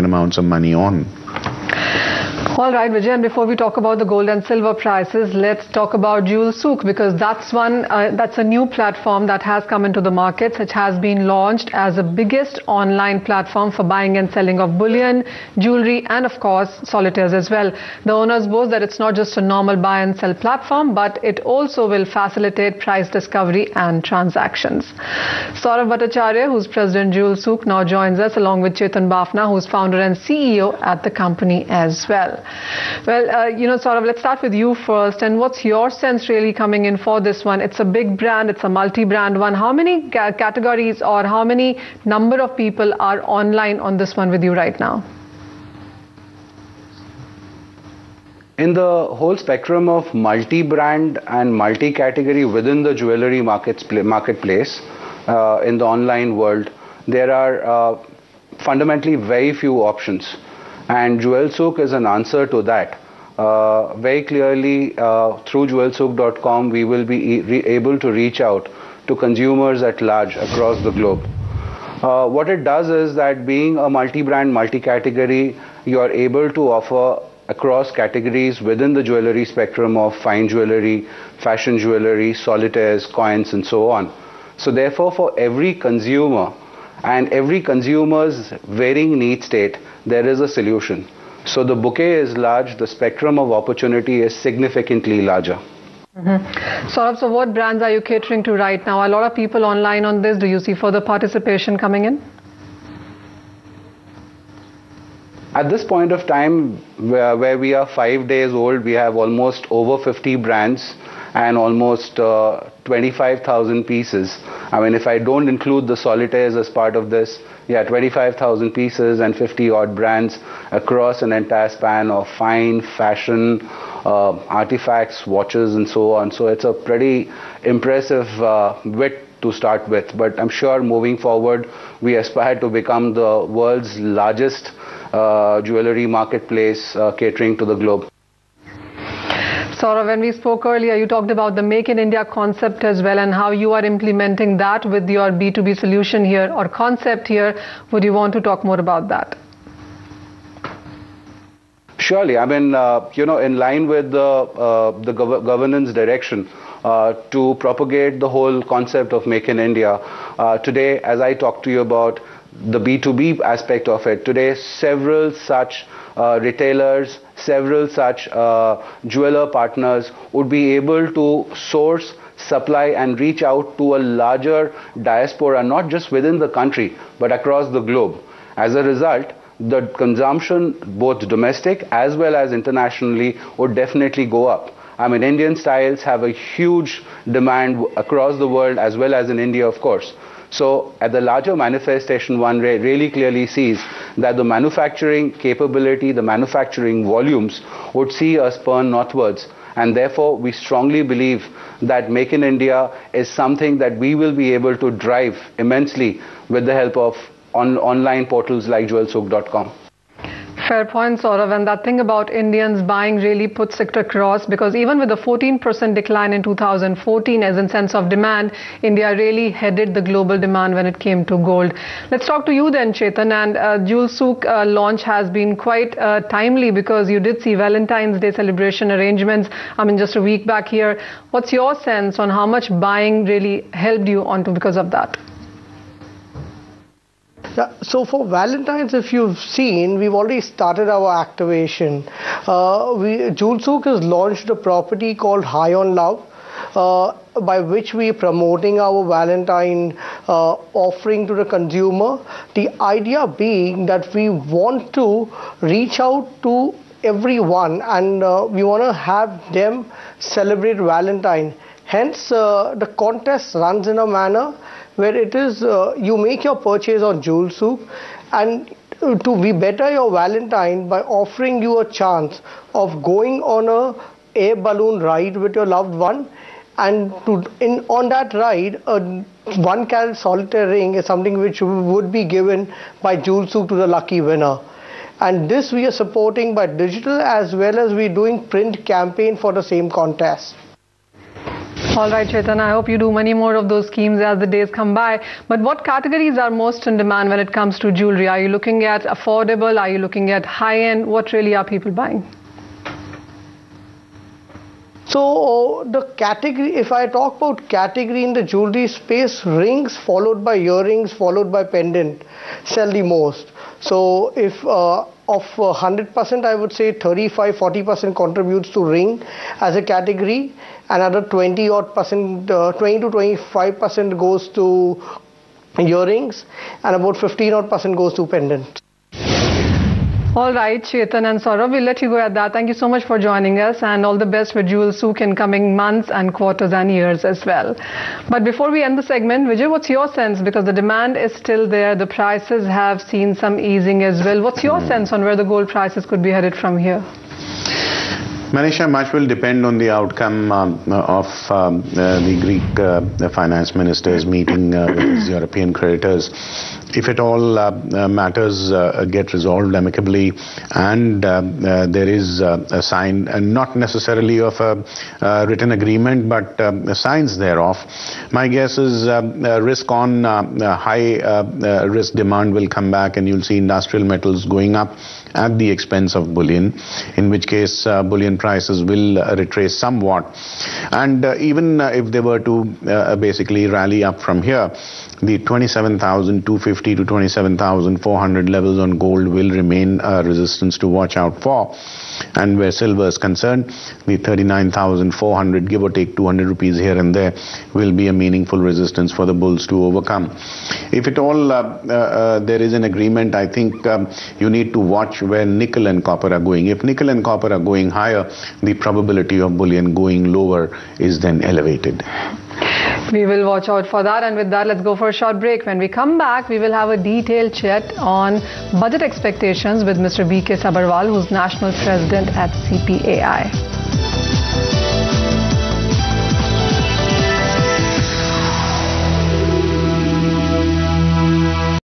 significant amounts of money on. All right, Vijay, and before we talk about the gold and silver prices, let's talk about JewelSouk, because that's a new platform that has come into the markets. It has been launched as the biggest online platform for buying and selling of bullion, jewelry, and of course solitaires as well. The owners boast that it's not just a normal buy and sell platform, but it also will facilitate price discovery and transactions. Saurav Bhattacharya, who's president JewelSouk, now joins us along with Chetan Bafna, who's founder and CEO at the company as well. Well, Saurav, let's start with you first. And what's your sense really coming in for this one? It's a big brand, it's a multi-brand one. How many categories or how many number of people are online on this one with you right now? In the whole spectrum of multi-brand and multi-category within the jewelry marketplace, in the online world, there are fundamentally very few options. And JewelSouk is an answer to that. Very clearly, through JewelSouk.com, we will be able to reach out to consumers at large across the globe. What it does is that being a multi-brand, multi-category, you are able to offer across categories within the jewelry spectrum of fine jewelry, fashion jewelry, solitaires, coins, and so on. So therefore, for every consumer and every consumer's varying need state, there is a solution. So the bouquet is large, the spectrum of opportunity is significantly larger. Saurav, so what brands are you catering to right now? A lot of people online on this. Do you see further participation coming in? At this point of time, where we are 5 days old, we have almost over 50 brands and almost 25,000 pieces. I mean, if I don't include the solitaires as part of this, 25,000 pieces and 50 odd brands across an entire span of fine, fashion, artifacts, watches, and so on. So it's a pretty impressive width to start with. But I'm sure moving forward, we aspire to become the world's largest jewelry marketplace catering to the globe. Saurav, when we spoke earlier, you talked about the Make in India concept as well and how you are implementing that with your B2B solution here or concept here. Would you want to talk more about that? Surely. I mean, in line with the governance direction to propagate the whole concept of Make in India, today, as I talked to you about the B2B aspect of it, today several such retailers, several such jeweler partners would be able to source, supply and reach out to a larger diaspora, not just within the country, but across the globe. As a result, the consumption, both domestic as well as internationally, would definitely go up. I mean, Indian styles have a huge demand across the world as well as in India, of course. So at the larger manifestation, one really clearly sees that the manufacturing capability, the manufacturing volumes would see a spurn northwards. And therefore, we strongly believe that Make in India is something that we will be able to drive immensely with the help of online portals like JewelSouk.com. Fair point, Saurav. And that thing about Indians buying really puts it across, because even with the 14% decline in 2014 as in sense of demand, India really headed the global demand when it came to gold. Let's talk to you then, Chetan. And JewelSouk launch has been quite timely, because you did see Valentine's Day celebration arrangements, just a week back here. What's your sense on how much buying really helped you onto because of that? Yeah, so for Valentine's, if you've seen, we've already started our activation. JewelSouk has launched a property called High on Love, by which we are promoting our Valentine offering to the consumer. The idea being that we want to reach out to everyone and we want to have them celebrate Valentine. Hence, the contest runs in a manner where it is you make your purchase on JewelSouk, and to be better your Valentine by offering you a chance of going on a air balloon ride with your loved one, and on that ride a 1 carat solitaire ring is something which would be given by JewelSouk to the lucky winner. And this we are supporting by digital as well as we doing print campaign for the same contest. All right, Chetan, I hope you do many more of those schemes as the days come by. But what categories are most in demand when it comes to jewelry? Are you looking at affordable? Are you looking at high-end? What really are people buying? So the category, if I talk about category in the jewelry space, rings followed by earrings followed by pendant sell the most. So if of 100%, I would say 35-40% contributes to ring as a category. Another 20 to 25% goes to earrings, and about 15% goes to pendant. All right, Chetan and Saurav, we'll let you go at that. Thank you so much for joining us, and all the best for JewelSouk in coming months and quarters and years as well. But before we end the segment, Vijay, what's your sense? Because the demand is still there, the prices have seen some easing as well. What's your sense on where the gold prices could be headed from here? Manisha, much will depend on the outcome of the Greek finance minister's meeting with his European creditors. If at all matters get resolved amicably and there is a sign, not necessarily of a written agreement, but signs thereof, my guess is risk on high risk demand will come back, and you'll see industrial metals going up at the expense of bullion, in which case bullion prices will retrace somewhat. And even if they were to basically rally up from here, the 27,250 to 27,400 levels on gold will remain a resistance to watch out for. And where silver is concerned, the 39,400, give or take 200 rupees here and there, will be a meaningful resistance for the bulls to overcome. If at all there is an agreement, I think you need to watch where nickel and copper are going. If nickel and copper are going higher, the probability of bullion going lower is then elevated. We will watch out for that, and with that, let's go for a short break. When we come back, we will have a detailed chat on budget expectations with Mr. V.K. Sabharwal, who's National President at CPAI.